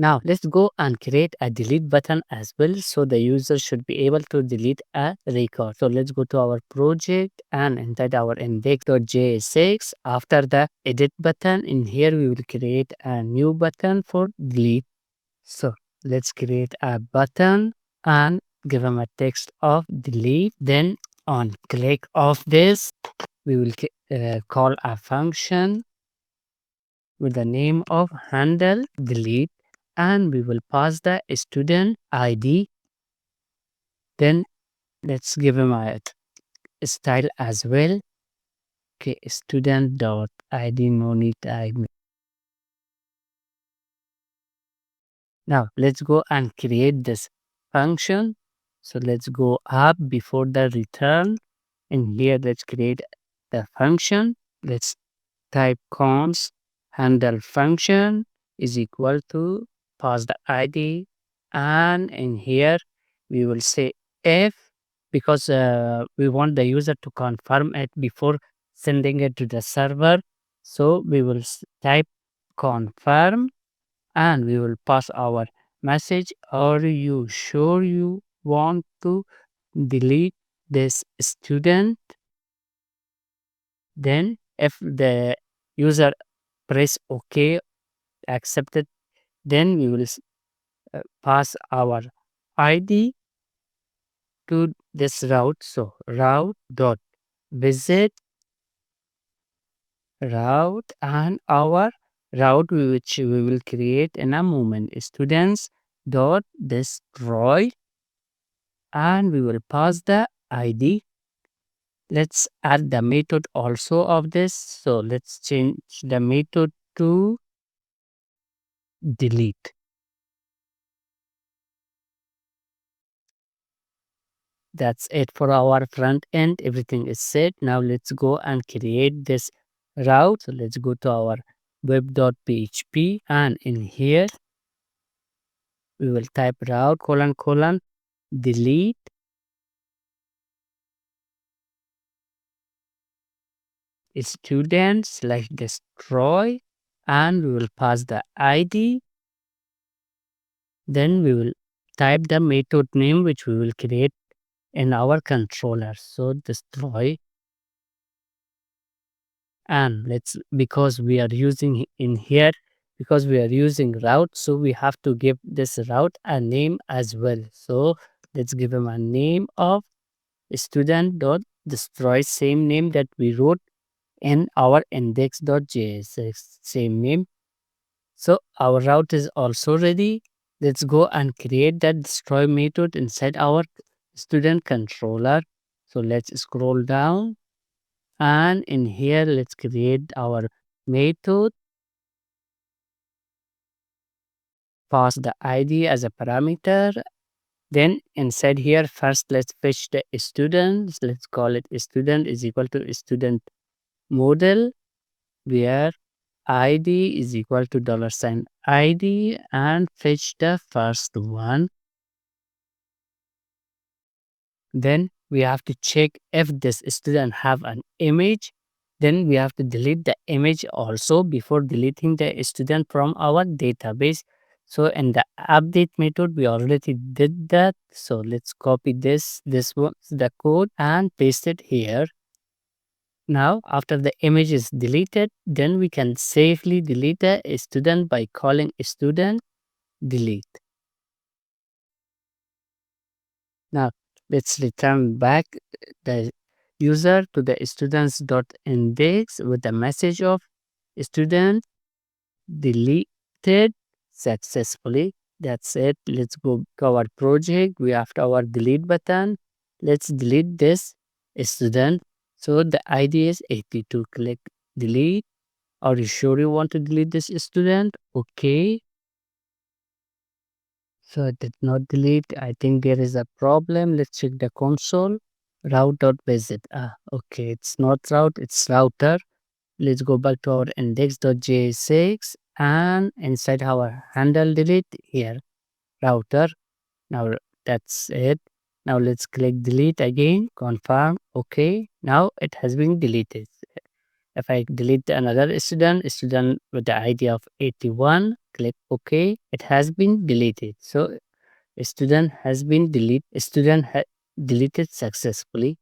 Now let's go and create a delete button as well. So the user should be able to delete a record. So let's go to our project and inside our index.js. After the edit button, in here we will create a new button for delete. So let's create a button and give them a text of delete. Then on click of this, we will call a function with the name of handle delete, and we will pass the student ID. Then let's give him a style as well. Okay, student dot ID, no need ID. Now let's go and create this function. So let's go up before the return. In here, let's create the function. Let's type const handle function is equal to pass the ID, and in here we will say if, because we want the user to confirm it before sending it to the server. So we will type confirm, and we will pass our message, are you sure you want to delete this student? Then if the user press OK, accept it, then we will pass our ID to this route. So route dot visit route, and our route which we will create in a moment, students dot destroy, and we will pass the ID. Let's add the method also of this. So let's change the method to delete. That's it for our front end. Everything is set. Now let's go and create this route. So let's go to our web.php, and in here we will type route colon colon delete student slash destroy, and we will pass the ID. Then we will type the method name which we will create in our controller. So destroy, and let's, because we are using in here, because we are using route, so we have to give this route a name as well. So let's give him a name of student dot destroy, same name that we wrote in our index.js, same name. So our route is also ready. Let's go and create that destroy method inside our student controller. So let's scroll down, and in here let's create our method, pass the ID as a parameter. Then inside here, first let's fetch the students. Let's call it student is equal to student model, where ID is equal to $ ID, and fetch the first one. Then we have to check if this student have an image. Then we have to delete the image also before deleting the student from our database. So in the update method, we already did that. So let's copy this one, the code, and paste it here. Now, after the image is deleted, then we can safely delete the student by calling student delete. Now, let's return back the user to the students.index with the message of student deleted successfully. That's it. Let's go to our project. We have our delete button. Let's delete this student. So the ID is 82. Click delete. Are you sure you want to delete this student? Okay. So I did not delete. I think there is a problem. Let's check the console. Route.visit. Okay, it's not route, it's router. Let's go back to our index.js, and inside our handle delete here, router. Now that's it. Now let's click delete again, confirm. Okay, now it has been deleted. If I delete another student with the ID of 81, click OK, it has been deleted. So student has been deleted successfully.